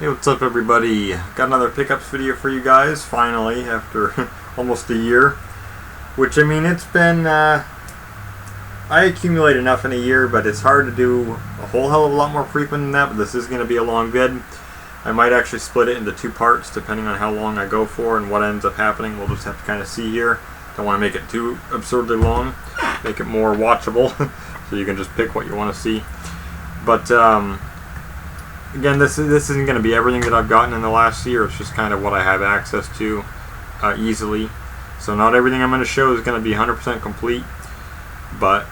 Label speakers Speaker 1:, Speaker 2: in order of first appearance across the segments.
Speaker 1: Hey, what's up everybody? Got another pickups video for you guys, finally, after almost a year. Which, I mean, it's been, I accumulate enough in a year, but it's hard to do a whole hell of a lot more frequent than that, but this is going to be a long vid. I might actually split it into two parts, depending on how long I go for and what ends up happening. We'll just have to kind of see here. Don't want to make it too absurdly long, make it more watchable, so you can just pick what you want to see. But, again, this isn't going to be everything that I've gotten in the last year. It's just kind of what I have access to easily. So not everything I'm going to show is going to be 100% complete, but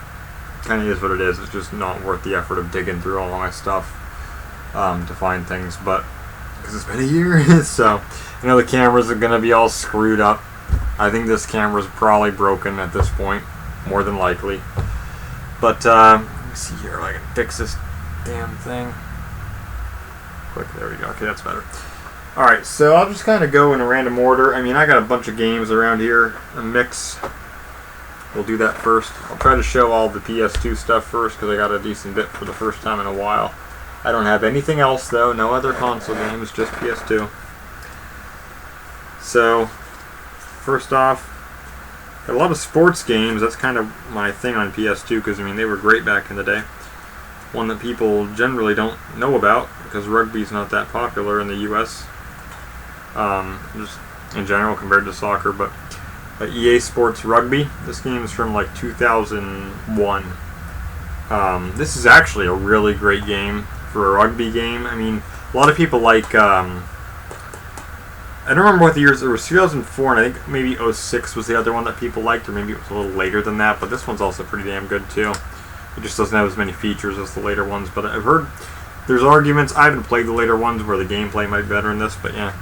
Speaker 1: kind of is what it is. It's just not worth the effort of digging through all of my stuff to find things. But because it's been a year, so I know the cameras are going to be all screwed up. I think this camera's probably broken at this point, more than likely. But let me see here if I can fix this damn thing. Click, there we go. Okay, that's better. Alright, so I'll just kind of go in a random order. I mean, I got a bunch of games around here, a mix. We'll do that first. I'll try to show all the PS2 stuff first, because I got a decent bit for the first time in a while. I don't have anything else, though. No other console games, just PS2. So, first off, got a lot of sports games. That's kind of my thing on PS2, because, I mean, they were great back in the day. One that people generally don't know about, because rugby's not that popular in the US, just in general compared to soccer. But EA Sports Rugby, this game is from like 2001. This is actually a really great game for a rugby game. I mean, a lot of people like, I don't remember what the years, it was 2004, and I think maybe 06 was the other one that people liked, or maybe it was a little later than that, but this one's also pretty damn good too. It just doesn't have as many features as the later ones, but I've heard there's arguments. I haven't played the later ones where the gameplay might be better in this, but yeah,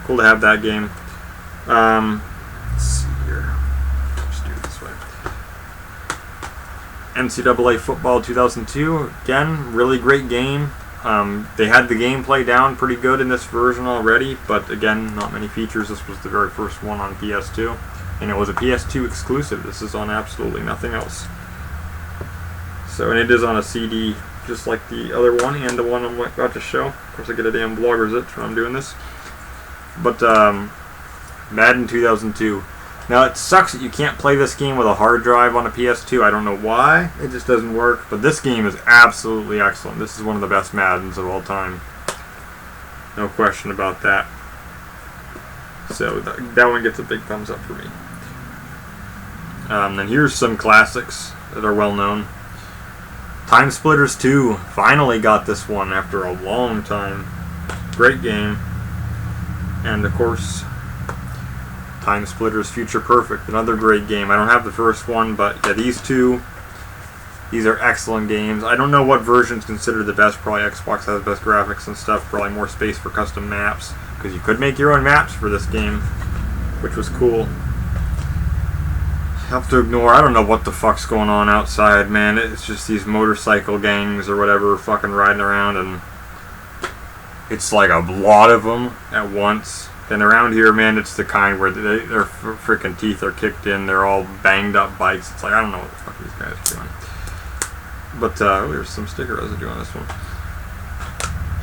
Speaker 1: cool to have that game. Let's see here. Just do it this way. NCAA Football 2002, again, really great game. They had the gameplay down pretty good in this version already, but again, not many features. This was the very first one on PS2, and it was a PS2 exclusive. This is on absolutely nothing else. So, and it is on a CD, just like the other one and the one I'm about to show. Of course, I get a damn blogger's itch when I'm doing this. But, Madden 2002. Now, it sucks that you can't play this game with a hard drive on a PS2. I don't know why. It just doesn't work. But this game is absolutely excellent. This is one of the best Maddens of all time. No question about that. So, that one gets a big thumbs up for me. And here's some classics that are well known. Time Splitters 2, finally got this one after a long time. Great game. And of course, Time Splitters Future Perfect, another great game. I don't have the first one, but yeah, these two, these are excellent games. I don't know what version's considered the best. Probably Xbox has the best graphics and stuff, probably more space for custom maps, because you could make your own maps for this game, which was cool. Have to ignore, I don't know what the fuck's going on outside, man. It's just these motorcycle gangs or whatever fucking riding around, and it's like a lot of them at once. And around here, man, it's the kind where their freaking teeth are kicked in. They're all banged up bikes. It's like, I don't know what the fuck these guys are doing. But there's some sticker residue on this one.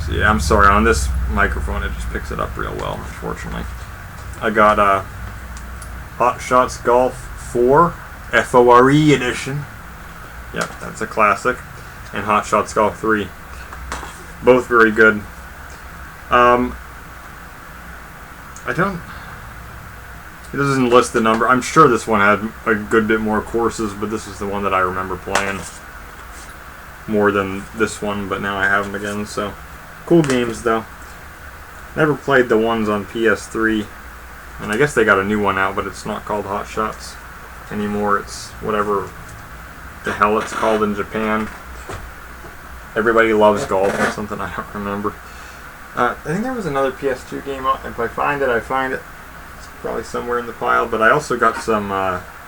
Speaker 1: So yeah, I'm sorry, on this microphone it just picks it up real well, unfortunately. I got Hot Shots Golf 4 FORE edition. Yep, that's a classic. And Hot Shots Golf 3. Both very good. It doesn't list the number. I'm sure this one had a good bit more courses, but this is the one that I remember playing more than this one, but now I have them again, so cool games though. Never played the ones on PS3, and I guess they got a new one out, but it's not called Hot Shots anymore. It's whatever the hell it's called in Japan. Everybody Loves Golf or something, I don't remember. I think there was another PS2 game. If I find it, I find it. It's probably somewhere in the pile. But I also got some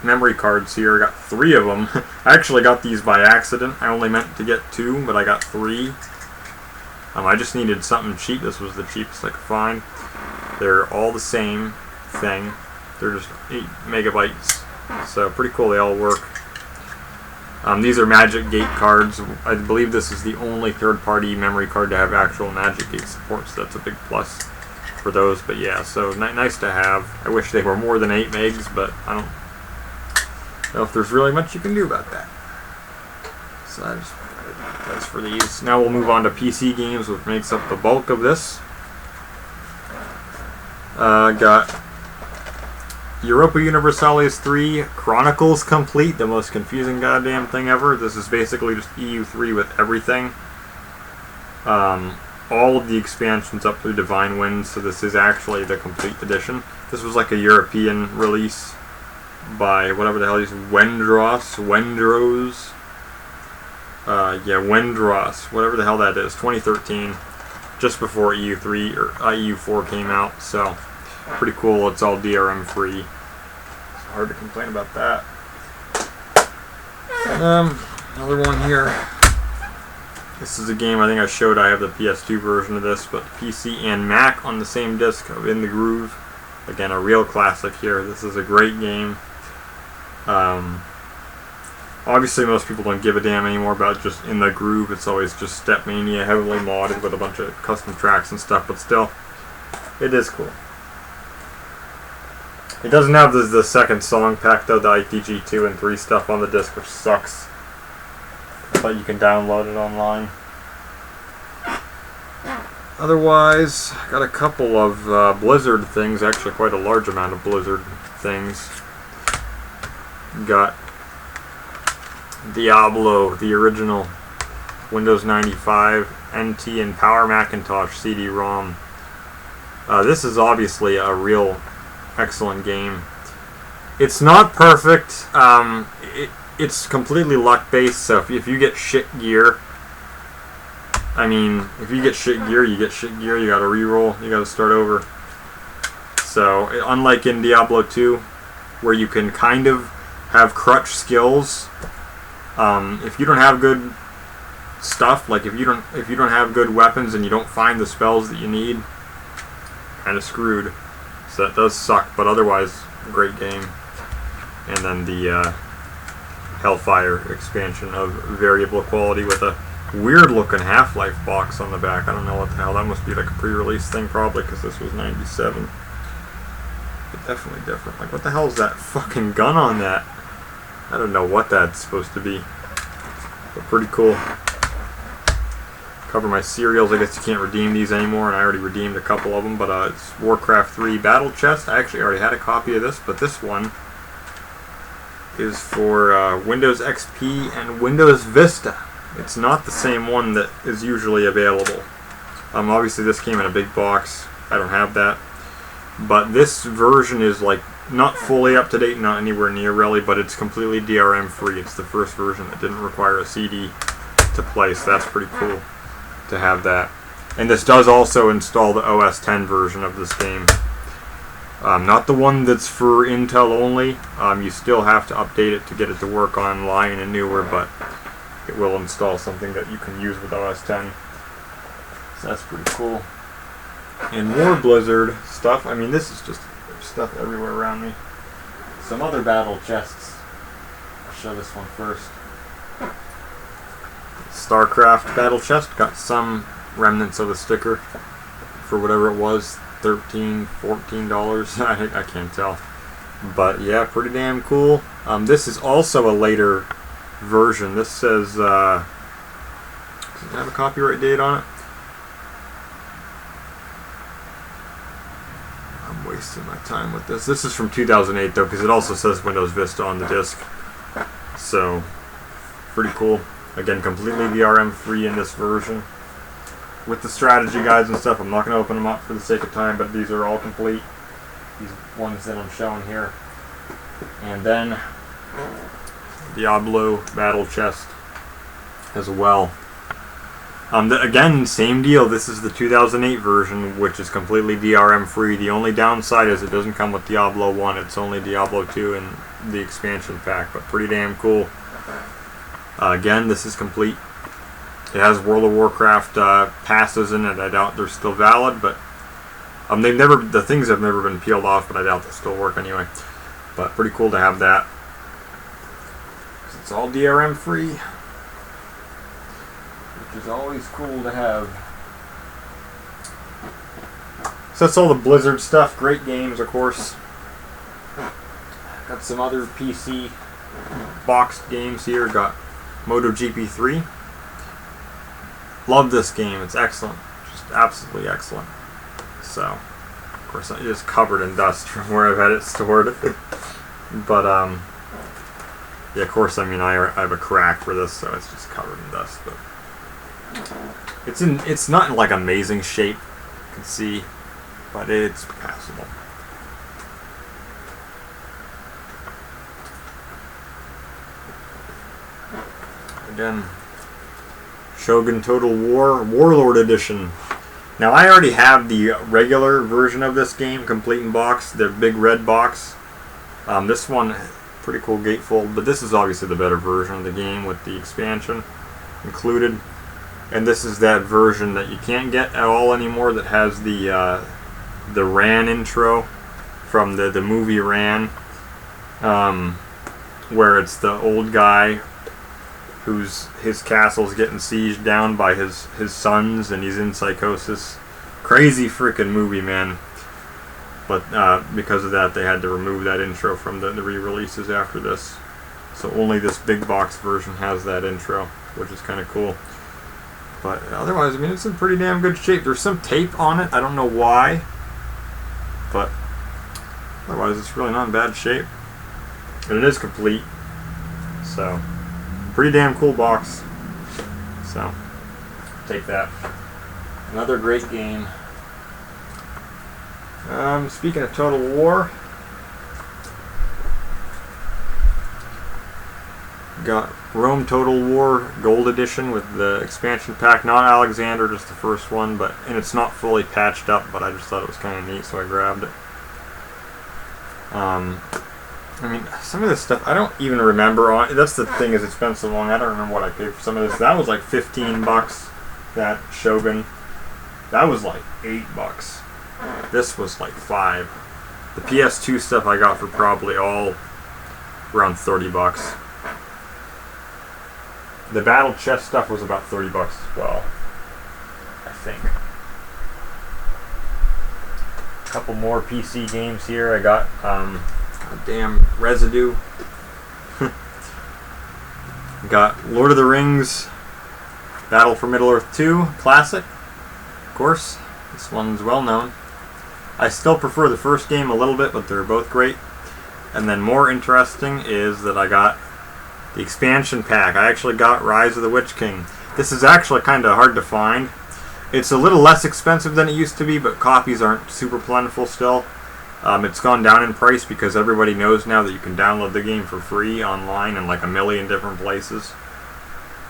Speaker 1: memory cards here. I got 3 of them. I actually got these by accident. I only meant to get 2, but I got 3. I just needed something cheap. This was the cheapest I could find. They're all the same thing. They're just 8 megabytes. So pretty cool. They all work. These are Magic Gate cards. I believe this is the only third-party memory card to have actual Magic Gate support, so that's a big plus for those. But yeah, so nice to have. I wish they were more than 8 megs, but I don't know if there's really much you can do about that. So that's for these. Now we'll move on to PC games, which makes up the bulk of this. Got Europa Universalis 3 Chronicles Complete, the most confusing goddamn thing ever. This is basically just EU3 with everything. All of the expansions up through Divine Winds, so this is actually the complete edition. This was like a European release by whatever the hell it is, Wendros, whatever the hell that is, 2013, just before EU3 or EU4 came out, so pretty cool. It's all DRM free. It's hard to complain about that. Another one here. This is a game I think I showed. I have the PS2 version of this, but PC and Mac on the same disc of In the Groove. Again, a real classic here. This is a great game. Obviously, most people don't give a damn anymore about just In the Groove. It's always just Stepmania, heavily modded with a bunch of custom tracks and stuff, but still, it is cool. It doesn't have the second song pack, though, the ITG 2 and 3 stuff on the disc, which sucks. But you can download it online. Otherwise, got a couple of Blizzard things, actually quite a large amount of Blizzard things. Got Diablo, the original Windows 95, NT, and Power Macintosh CD-ROM. This is obviously a real excellent game. It's not perfect. It's completely luck-based, so if you get shit gear, if you get shit gear, you get shit gear, you gotta re-roll, you gotta start over. So, unlike in Diablo 2, where you can kind of have crutch skills, if you don't have good stuff, like if you don't have good weapons and you don't find the spells that you need, kind of screwed. So that does suck, but otherwise, great game. And then the Hellfire expansion of variable quality with a weird-looking Half-Life box on the back. I don't know what the hell. That must be like a pre-release thing, probably, because this was 97. But definitely different. Like, what the hell is that fucking gun on that? I don't know what that's supposed to be. But pretty cool. Cover my cereals. I guess you can't redeem these anymore, and I already redeemed a couple of them, but it's Warcraft 3 Battle Chest. I actually already had a copy of this, but this one is for Windows XP and Windows Vista. It's not the same one that is usually available. Obviously this came in a big box. I don't have that. But this version is like not fully up to date, not anywhere near really, but it's completely DRM free. It's the first version that didn't require a CD to play, so that's pretty cool to have that. And this does also install the OS X version of this game. Not the one that's for Intel only. You still have to update it to get it to work online and newer, but it will install something that you can use with OS X. So that's pretty cool. And more Blizzard stuff. This is just stuff everywhere around me. Some other battle chests. I'll show this one first. StarCraft battle chest. Got some remnants of a sticker for whatever it was. $13, $14. I can't tell. But yeah, pretty damn cool. This is also a later version. This says, does it have a copyright date on it? I'm wasting my time with this. This is from 2008 though, because it also says Windows Vista on the disc. So, pretty cool. Again, completely DRM free in this version. With the strategy guides and stuff, I'm not going to open them up for the sake of time, but these are all complete. These ones that I'm showing here. And then Diablo Battle Chest as well. Again, same deal. This is the 2008 version, which is completely DRM free. The only downside is it doesn't come with Diablo 1. It's only Diablo 2 and the expansion pack, but pretty damn cool. Again, this is complete. It has World of Warcraft passes in it. I doubt they're still valid, but the things have never been peeled off, but I doubt they still work anyway. But pretty cool to have that. It's it's all DRM free, which is always cool to have. So that's all the Blizzard stuff. Great games, of course. Got some other PC boxed games here. Got MotoGP 3. Love this game. It's excellent. Just absolutely excellent. So, of course, it's just covered in dust from where I've had it stored. But, yeah, of course, I mean, I have a crack for this, so it's just covered in dust. But it's not in, like, amazing shape, you can see, but it's passable. Again, Shogun Total War Warlord Edition. Now, I already have the regular version of this game, complete in box, the big red box. This one, pretty cool gatefold, but this is obviously the better version of the game with the expansion included. And this is that version that you can't get at all anymore that has the Ran intro from the movie Ran, where it's the old guy his castle's getting sieged down by his sons and he's in psychosis. Crazy freaking movie, man. But because of that, they had to remove that intro from the re-releases after this. So only this big box version has that intro, which is kind of cool. But otherwise, I mean, it's in pretty damn good shape. There's some tape on it. I don't know why. But otherwise, it's really not in bad shape. And it is complete. So, pretty damn cool box. So, take that. Another great game. Speaking of Total War, got Rome Total War Gold Edition with the expansion pack. Not Alexander, just the first one, and it's not fully patched up, but I just thought it was kind of neat, so I grabbed it. I mean, some of this stuff, I don't even remember. That's the thing, is it's been so long, I don't remember what I paid for some of this. That was like $15, that Shogun. That was like $8. This was like $5. The PS2 stuff I got for probably all around $30. The Battle Chest stuff was about $30 as well, I think. A couple more PC games here. I got damn Residue. Got Lord of the Rings, Battle for Middle-earth 2, classic, of course. This one's well known. I still prefer the first game a little bit, but they're both great. And then more interesting is that I got the expansion pack. I actually got Rise of the Witch King. This is actually kind of hard to find. It's a little less expensive than it used to be, but copies aren't super plentiful still. It's gone down in price because everybody knows now that you can download the game for free online in like a million different places.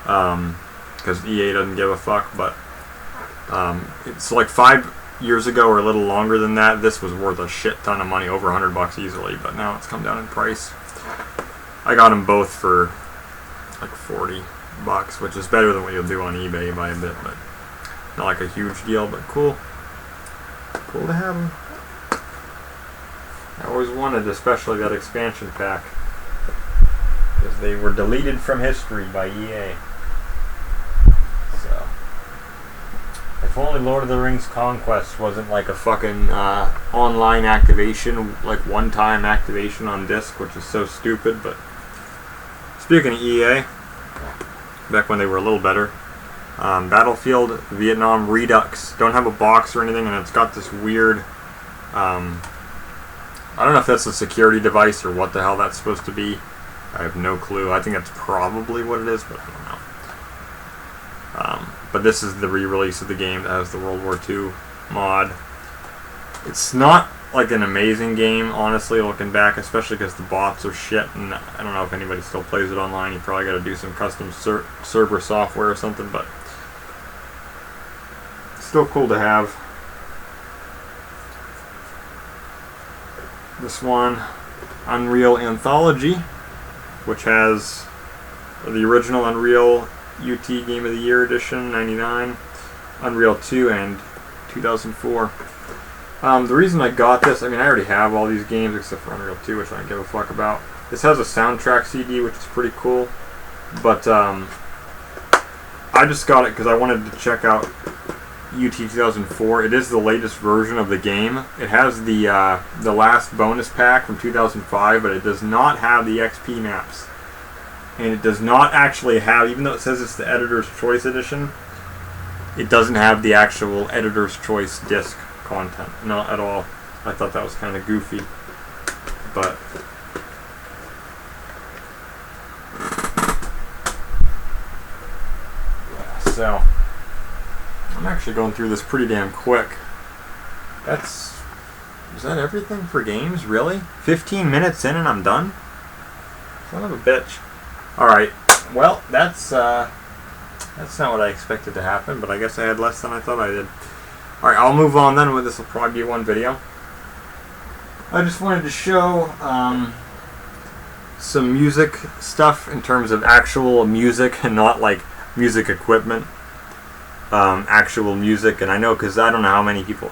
Speaker 1: Because EA doesn't give a fuck, but it's like 5 years ago or a little longer than that, this was worth a shit ton of money, over $100 easily, but now it's come down in price. I got them both for like $40, which is better than what you'll do on eBay by a bit, but not like a huge deal, but cool. Cool to have them. I always wanted, especially that expansion pack, because they were deleted from history by EA. So, if only Lord of the Rings Conquest wasn't like a fucking online activation, like one-time activation on disc, which is so stupid. But speaking of EA, back when they were a little better, Battlefield Vietnam Redux, don't have a box or anything, and it's got this weird, I don't know if that's a security device or what the hell that's supposed to be. I have no clue. I think that's probably what it is, but I don't know. But this is the re-release of the game that has the World War II mod. It's not like an amazing game, honestly, looking back, especially because the bots are shit, and I don't know if anybody still plays it online. You probably got to do some custom server software or something, but still cool to have. This one, Unreal Anthology, which has the original Unreal UT Game of the Year Edition, 99, Unreal 2, and 2004. The reason I got this, I mean, I already have all these games except for Unreal 2, which I don't give a fuck about. This has a soundtrack CD, which is pretty cool. But I just got it because I wanted to check out UT 2004. It is the latest version of the game. It has the last bonus pack from 2005, but it does not have the XP maps. And it does not actually have, even though it says it's the Editor's Choice Edition, it doesn't have the actual Editor's Choice disc content. Not at all. I thought that was kind of goofy. But yeah, so I'm actually going through this pretty damn quick. Is that everything for games? Really? 15 minutes in and I'm done? Son of a bitch. Alright, well, that's not what I expected to happen, but I guess I had less than I thought I did. Alright, I'll move on then. This will probably be one video. I just wanted to show some music stuff in terms of actual music and not like music equipment. Actual music, and I know because I don't know how many people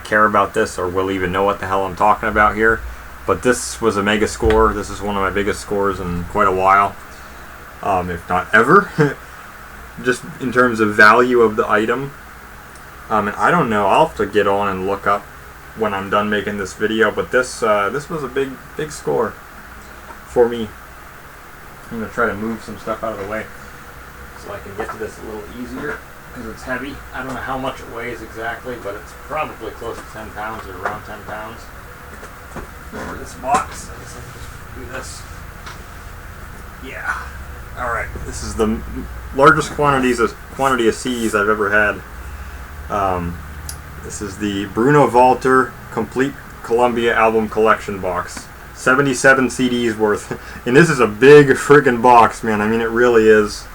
Speaker 1: care about this or will even know what the hell I'm talking about here, but this was a mega score. This is one of my biggest scores in quite a while, if not ever. Just in terms of value of the item. And I don't know, I'll have to get on and look up when I'm done making this video, but this was a big score for me. I'm going to try to move some stuff out of the way so I can get to this a little easier because it's heavy. I don't know how much it weighs exactly, but it's probably close to 10 pounds or around 10 pounds. Over this box, I guess I can just do this. Yeah. Alright, this is the largest quantity of CDs I've ever had. This is the Bruno Walter Complete Columbia Album Collection box. 77 CDs worth. And this is a big friggin' box, man. I mean, it really is.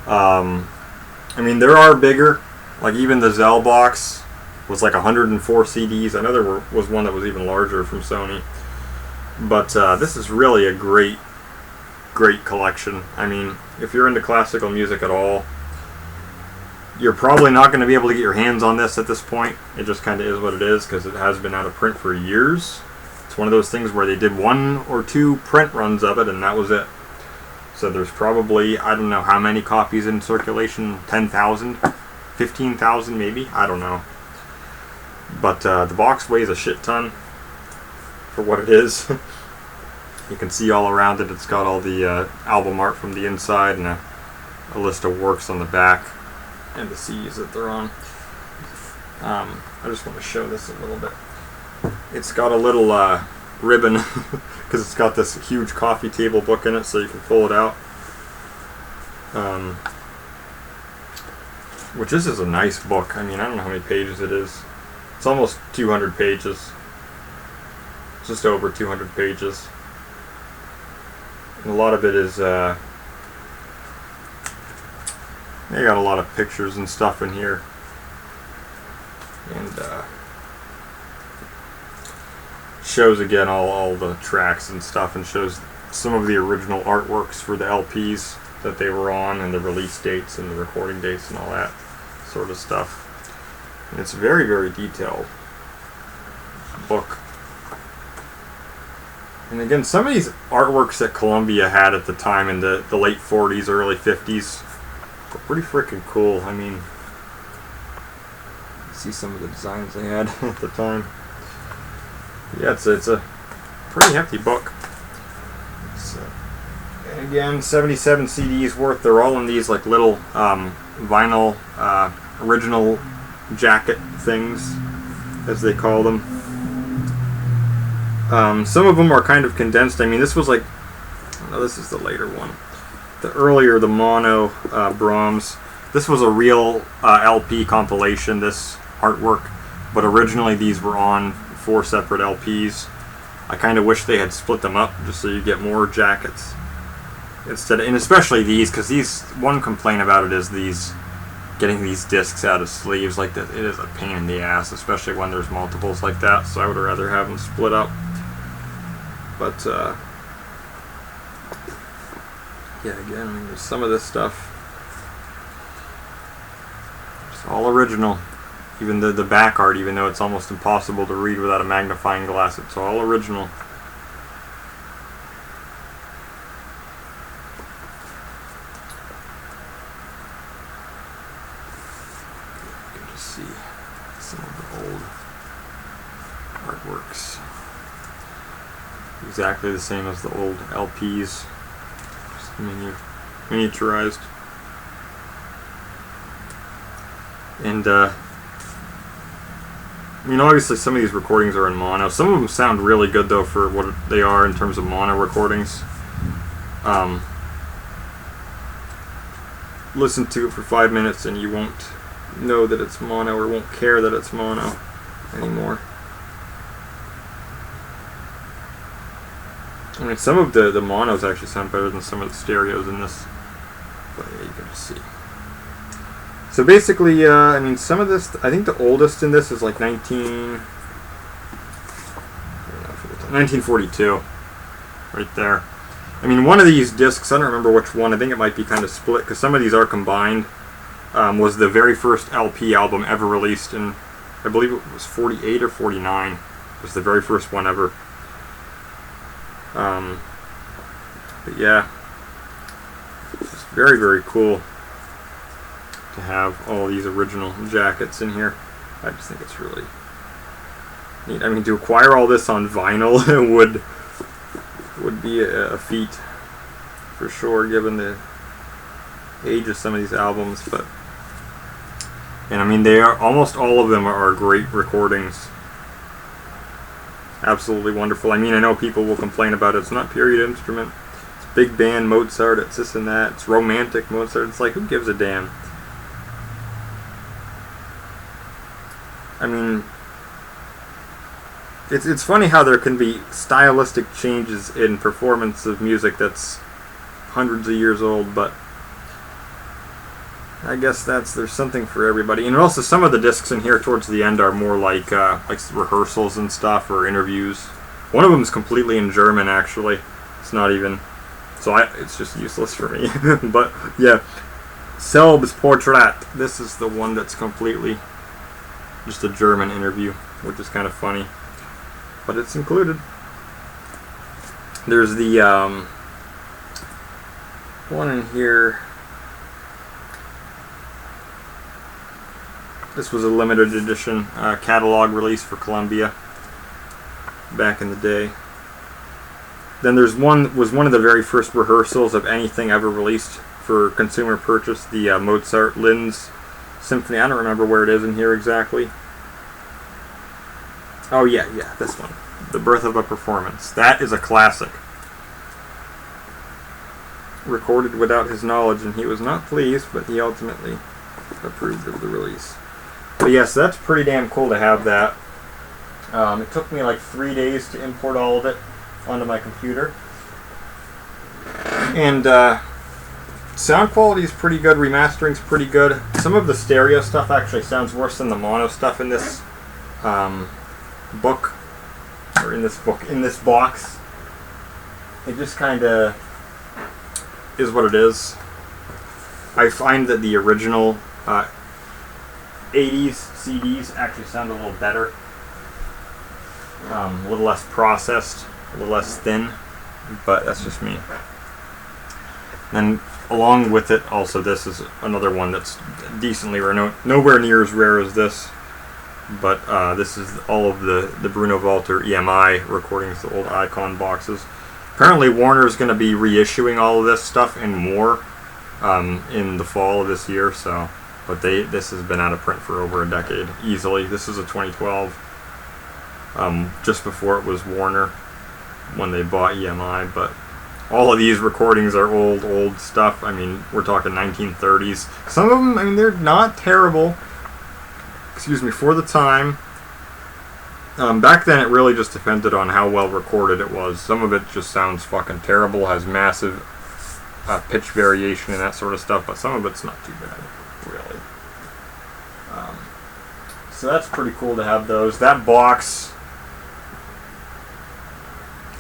Speaker 1: I mean, there are bigger. Like, even the Zell box was like 104 CDs. I know there was one that was even larger from Sony. But this is really a great collection. I mean, if you're into classical music at all, you're probably not going to be able to get your hands on this at this point. It just kind of is what it is because it has been out of print for years. It's one of those things where they did 1 or 2 print runs of it and that was it. So there's probably, I don't know how many copies in circulation, 10,000, 15,000 maybe, I don't know. But the box weighs a shit ton for what it is. You can see all around it, it's got all the album art from the inside and a list of works on the back and the CDs that they're on. I just want to show this a little bit. It's got a little ribbon because it's got this huge coffee table book in it so you can pull it out. Which this is a nice book. I mean, I don't know how many pages it is. It's almost 200 pages. Just over 200 pages. And a lot of it is, they got a lot of pictures and stuff in here. And shows again all the tracks and stuff and shows some of the original artworks for the LPs that they were on and the release dates and the recording dates and all that sort of stuff. And it's a very, very detailed book. And again, some of these artworks that Columbia had at the time in the late 40s, early 50s were pretty freaking cool. I mean, see some of the designs they had at the time. Yeah, it's a pretty hefty book. And again, 77 CDs worth. They're all in these like little vinyl original jacket things, as they call them. Some of them are kind of condensed. I mean, this was like, no, this is the later one. The earlier, the mono Brahms. This was a real LP compilation, this artwork, but originally these were on 4 separate LPs. I kind of wish they had split them up just so you get more jackets instead of, and especially these, because these, one complaint about it is these, getting these discs out of sleeves like that, it is a pain in the ass, especially when there's multiples like that, so I would rather have them split up. But yeah, again, I mean, there's some of this stuff, it's all original. Even the back art, even though it's almost impossible to read without a magnifying glass, it's all original. exactly the same as the old LPs, just miniaturized. And I mean, obviously some of these recordings are in mono. Some of them sound really good though for what they are in terms of mono recordings. Listen to it for 5 minutes and you won't know that it's mono, or won't care that it's mono anymore. I mean, some of the monos actually sound better than some of the stereos in this. But yeah, you can just see. So basically, I mean, some of this, I think the oldest in this is like 1942, right there. I mean, one of these discs, I don't remember which one, I think it might be kind of split, because some of these are combined, was the very first LP album ever released in, I believe it was 48 or 49, it was the very first one ever. But yeah, it's very, very cool to have all these original jackets in here. I just think it's really neat. I mean, to acquire all this on vinyl would be a feat for sure, given the age of some of these albums. But and I mean, they are, almost all of them are great recordings. Absolutely wonderful. I mean, I know people will complain about it. It's not period instrument. It's big band Mozart. It's this and that. It's romantic Mozart. It's like, who gives a damn? I mean, it's funny how there can be stylistic changes in performance of music that's hundreds of years old, but I guess there's something for everybody. And also, some of the discs in here towards the end are more like rehearsals and stuff, or interviews. One of them is completely in German, actually. It's not even, so it's just useless for me. But yeah, Selbstportrait. This is the one that's completely just a German interview, which is kind of funny, but it's included. There's the one in here. This was a limited edition catalog release for Columbia back in the day. Then there's one of the very first rehearsals of anything ever released for consumer purchase, the Mozart Linz Symphony. I don't remember where it is in here exactly. Oh yeah, this one. The Birth of a Performance. That is a classic. Recorded without his knowledge, and he was not pleased, but he ultimately approved of the release. But yes, that's pretty damn cool to have that. It took me like 3 days to import all of it onto my computer. And sound quality is pretty good, remastering's pretty good. Some of the stereo stuff actually sounds worse than the mono stuff in this book, or in this box. It just kind of is what it is. I find that the original 80s CDs actually sound a little better, a little less processed, a little less thin, but that's just me. And along with it, also, this is another one that's decently rare, nowhere near as rare as this, but this is all of the Bruno Walter EMI recordings, the old Icon boxes. Apparently Warner is going to be reissuing all of this stuff and more in the fall of this year, so, but this has been out of print for over a decade, easily. This is a 2012, just before it was Warner when they bought EMI, but all of these recordings are old stuff. I mean, we're talking 1930s. Some of them, I mean, they're not terrible, excuse me, for the time. Back then, it really just depended on how well recorded it was. Some of it just sounds fucking terrible, has massive pitch variation and that sort of stuff, but some of it's not too bad, really. So that's pretty cool to have those. That box,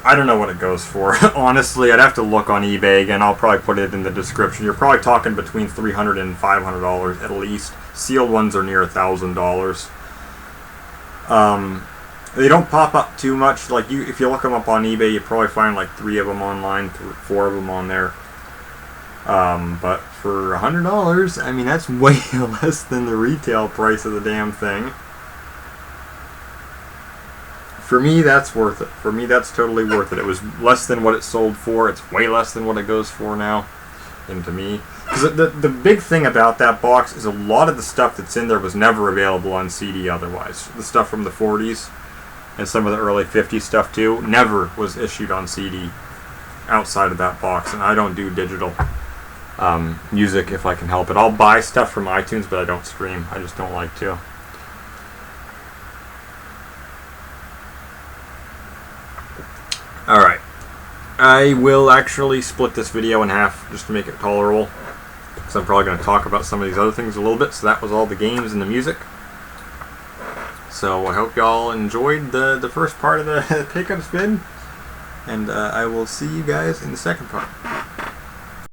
Speaker 1: I don't know what it goes for. Honestly, I'd have to look on eBay again. I'll probably put it in the description. You're probably talking between $300 and $500 at least. Sealed ones are near $1,000. They don't pop up too much. Like, if you look them up on eBay, you probably find like 3 of them online, 4 of them on there. But for $100, I mean, that's way less than the retail price of the damn thing. for me, that's worth it. For me, that's totally worth it. It was less than what it sold for. It's way less than what it goes for now. And to me, because the big thing about that box is a lot of the stuff that's in there was never available on CD otherwise. The stuff from the 40s and some of the early 50s stuff too never was issued on CD outside of that box. And I don't do digital music if I can help it. I'll buy stuff from iTunes, but I don't stream. I just don't like to. Alright. I will actually split this video in half just to make it tolerable, because I'm probably going to talk about some of these other things a little bit. So that was all the games and the music. So I hope y'all enjoyed the first part of the pickup spin, and I will see you guys in the second part.